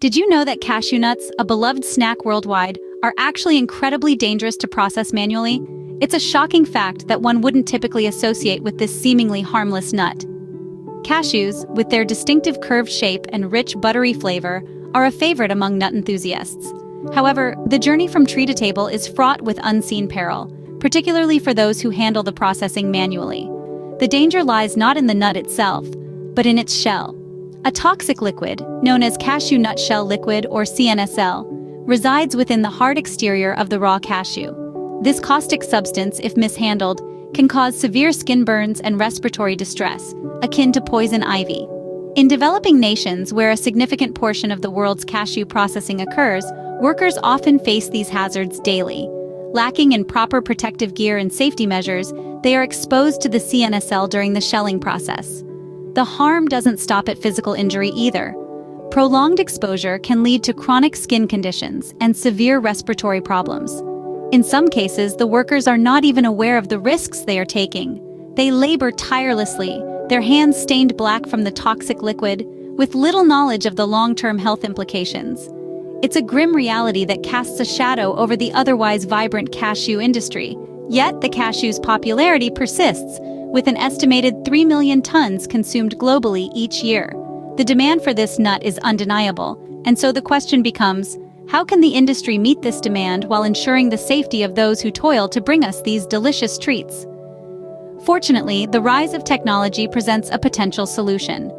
Did you know that cashew nuts, a beloved snack worldwide, are actually incredibly dangerous to process manually? It's a shocking fact that one wouldn't typically associate with this seemingly harmless nut. Cashews, with their distinctive curved shape and rich buttery flavor, are a favorite among nut enthusiasts. However, the journey from tree to table is fraught with unseen peril, particularly for those who handle the processing manually. The danger lies not in the nut itself, but in its shell. A toxic liquid, known as cashew nut shell liquid or CNSL, resides within the hard exterior of the raw cashew. This caustic substance, if mishandled, can cause severe skin burns and respiratory distress, akin to poison ivy. In developing nations where a significant portion of the world's cashew processing occurs, workers often face these hazards daily. Lacking in proper protective gear and safety measures, they are exposed to the CNSL during the shelling process. The harm doesn't stop at physical injury either. Prolonged exposure can lead to chronic skin conditions and severe respiratory problems. In some cases, the workers are not even aware of the risks they are taking. They labor tirelessly, their hands stained black from the toxic liquid, with little knowledge of the long-term health implications. It's a grim reality that casts a shadow over the otherwise vibrant cashew industry. Yet the cashew's popularity persists, with an estimated 3 million tons consumed globally each year. The demand for this nut is undeniable, and so the question becomes, how can the industry meet this demand while ensuring the safety of those who toil to bring us these delicious treats? Fortunately, the rise of technology presents a potential solution.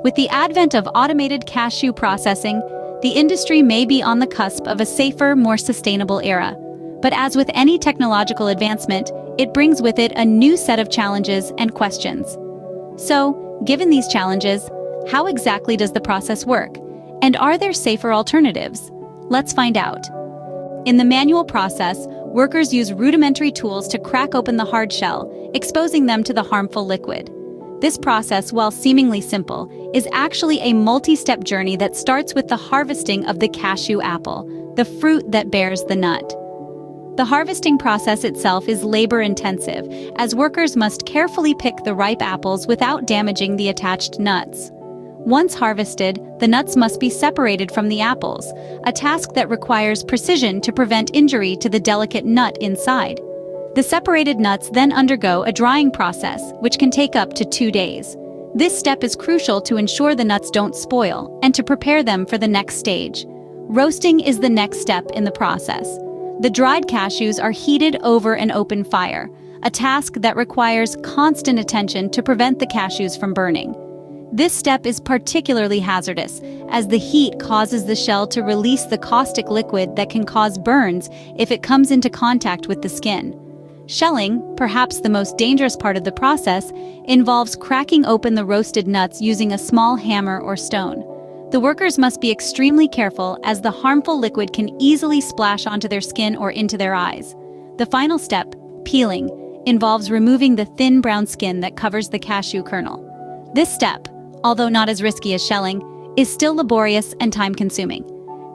With the advent of automated cashew processing, the industry may be on the cusp of a safer, more sustainable era. But as with any technological advancement, it brings with it a new set of challenges and questions. So, given these challenges, how exactly does the process work? And are there safer alternatives? Let's find out. In the manual process, workers use rudimentary tools to crack open the hard shell, exposing them to the harmful liquid. This process, while seemingly simple, is actually a multi-step journey that starts with the harvesting of the cashew apple, the fruit that bears the nut. The harvesting process itself is labor-intensive, as workers must carefully pick the ripe apples without damaging the attached nuts. Once harvested, the nuts must be separated from the apples, a task that requires precision to prevent injury to the delicate nut inside. The separated nuts then undergo a drying process, which can take up to 2 days. This step is crucial to ensure the nuts don't spoil and to prepare them for the next stage. Roasting is the next step in the process. The dried cashews are heated over an open fire, a task that requires constant attention to prevent the cashews from burning. This step is particularly hazardous, as the heat causes the shell to release the caustic liquid that can cause burns if it comes into contact with the skin. Shelling, perhaps the most dangerous part of the process, involves cracking open the roasted nuts using a small hammer or stone. The workers must be extremely careful, as the harmful liquid can easily splash onto their skin or into their eyes. The final step, peeling, involves removing the thin brown skin that covers the cashew kernel. This step, although not as risky as shelling, is still laborious and time-consuming.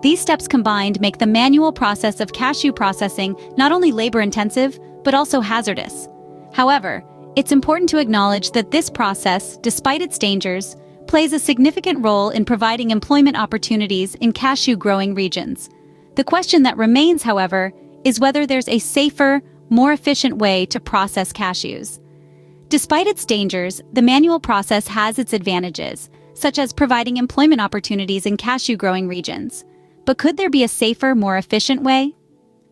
These steps combined make the manual process of cashew processing not only labor-intensive, but also hazardous. However, it's important to acknowledge that this process, despite its dangers, plays a significant role in providing employment opportunities in cashew-growing regions. The question that remains, however, is whether there's a safer, more efficient way to process cashews. Despite its dangers, the manual process has its advantages, such as providing employment opportunities in cashew-growing regions. But could there be a safer, more efficient way?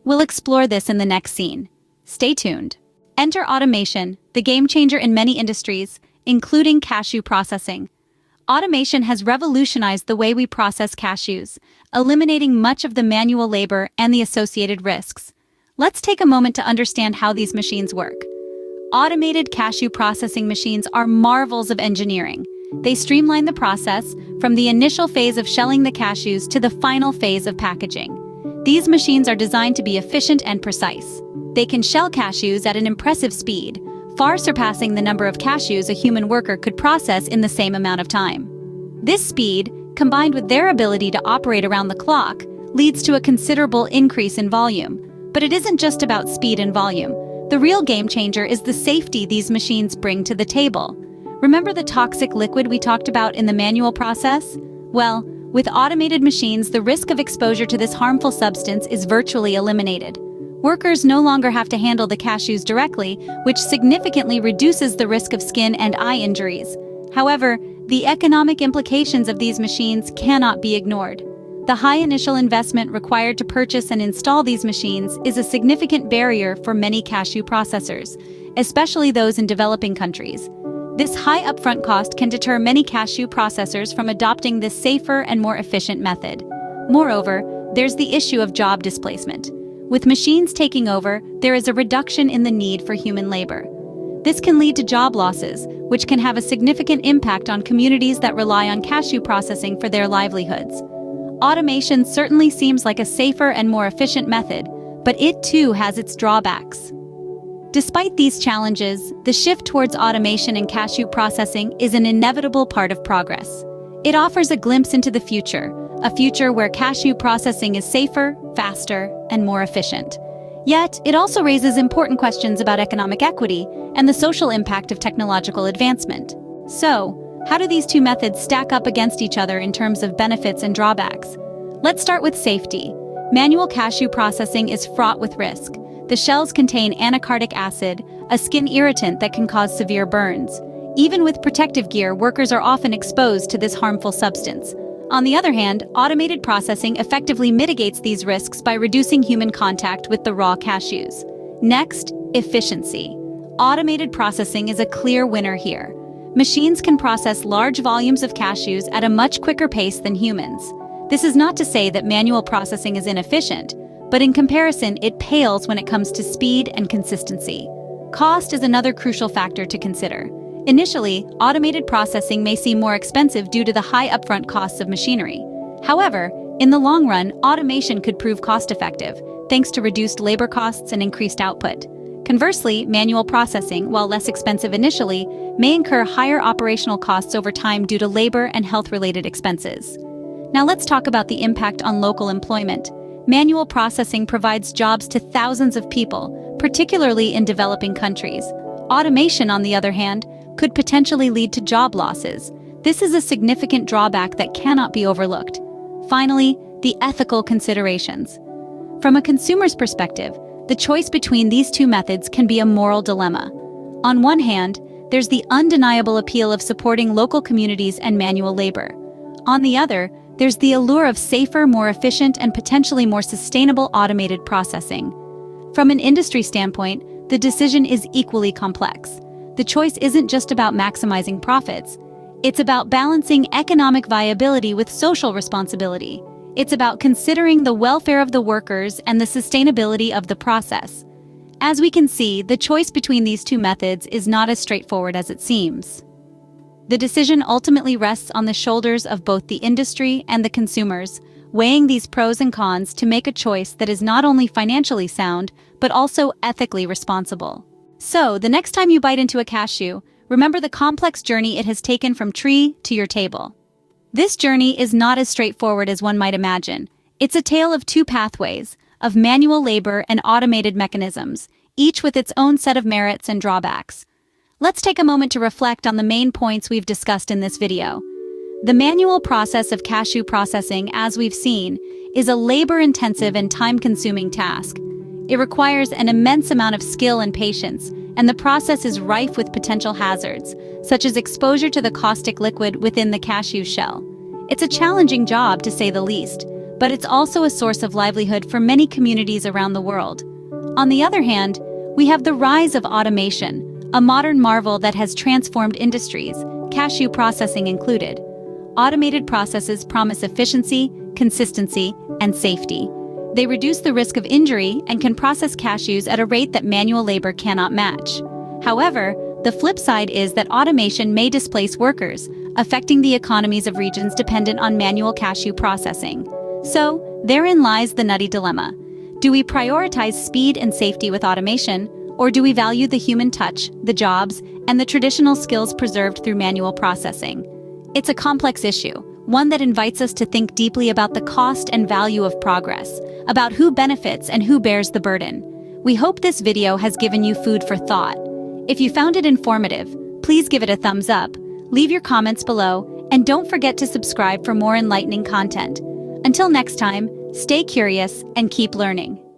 We'll explore this in the next scene. Stay tuned. Enter automation, the game changer in many industries, including cashew processing. Automation has revolutionized the way we process cashews, eliminating much of the manual labor and the associated risks. Let's take a moment to understand how these machines work. Automated cashew processing machines are marvels of engineering. They streamline the process from the initial phase of shelling the cashews to the final phase of packaging. These machines are designed to be efficient and precise. They can shell cashews at an impressive speed, far surpassing the number of cashews a human worker could process in the same amount of time. This speed, combined with their ability to operate around the clock, leads to a considerable increase in volume. But it isn't just about speed and volume. The real game changer is the safety these machines bring to the table. Remember the toxic liquid we talked about in the manual process? Well, With automated machines, the risk of exposure to this harmful substance is virtually eliminated. Workers no longer have to handle the cashews directly, which significantly reduces the risk of skin and eye injuries. However, the economic implications of these machines cannot be ignored. The high initial investment required to purchase and install these machines is a significant barrier for many cashew processors, especially those in developing countries. This high upfront cost can deter many cashew processors from adopting this safer and more efficient method. Moreover, there's the issue of job displacement. With machines taking over, there is a reduction in the need for human labor. This can lead to job losses, which can have a significant impact on communities that rely on cashew processing for their livelihoods. Automation certainly seems like a safer and more efficient method, but it too has its drawbacks. Despite these challenges, the shift towards automation in cashew processing is an inevitable part of progress. It offers a glimpse into the future, a future where cashew processing is safer, faster, and more efficient. Yet, it also raises important questions about economic equity and the social impact of technological advancement. So, how do these two methods stack up against each other in terms of benefits and drawbacks? Let's start with safety. Manual cashew processing is fraught with risk. The shells contain 𝗟𝗃𝗧𝗦 acid, a skin irritant that can cause severe burns. Even with protective gear, workers are often exposed to this harmful substance. On the other hand, automated processing effectively mitigates these risks by reducing human contact with the raw cashews. Next, efficiency. Automated processing is a clear winner here. Machines can process large volumes of cashews at a much quicker pace than humans. This is not to say that manual processing is inefficient, but in comparison, it pales when it comes to speed and consistency. Cost is another crucial factor to consider. Initially, automated processing may seem more expensive due to the high upfront costs of machinery. However, in the long run, automation could prove cost-effective, thanks to reduced labor costs and increased output. Conversely, manual processing, while less expensive initially, may incur higher operational costs over time due to labor and health-related expenses. Now let's talk about the impact on local employment. Manual processing provides jobs to thousands of people, particularly in developing countries. Automation, on the other hand, could potentially lead to job losses. This is a significant drawback that cannot be overlooked. Finally, the ethical considerations. From a consumer's perspective, the choice between these two methods can be a moral dilemma. On one hand, there's the undeniable appeal of supporting local communities and manual labor. On the other, there's the allure of safer, more efficient, and potentially more sustainable automated processing. From an industry standpoint, the decision is equally complex. The choice isn't just about maximizing profits. It's about balancing economic viability with social responsibility. It's about considering the welfare of the workers and the sustainability of the process. As we can see, the choice between these two methods is not as straightforward as it seems. The decision ultimately rests on the shoulders of both the industry and the consumers, weighing these pros and cons to make a choice that is not only financially sound, but also ethically responsible. So, the next time you bite into a cashew, remember the complex journey it has taken from tree to your table. This journey is not as straightforward as one might imagine. It's a tale of two pathways, of manual labor and automated mechanisms, each with its own set of merits and drawbacks. Let's take a moment to reflect on the main points we've discussed in this video. The manual process of cashew processing, as we've seen, is a labor-intensive and time-consuming task. It requires an immense amount of skill and patience, and the process is rife with potential hazards, such as exposure to the caustic liquid within the cashew shell. It's a challenging job, to say the least, but it's also a source of livelihood for many communities around the world. On the other hand, we have the rise of automation, a modern marvel that has transformed industries, cashew processing included. Automated processes promise efficiency, consistency, and safety. They reduce the risk of injury and can process cashews at a rate that manual labor cannot match. However, the flip side is that automation may displace workers, affecting the economies of regions dependent on manual cashew processing. So, therein lies the nutty dilemma. Do we prioritize speed and safety with automation, or do we value the human touch, the jobs, and the traditional skills preserved through manual processing? It's a complex issue, one that invites us to think deeply about the cost and value of progress, about who benefits and who bears the burden. We hope this video has given you food for thought. If you found it informative, please give it a thumbs up, leave your comments below, And don't forget to subscribe for more enlightening content. Until next time, stay curious and keep learning.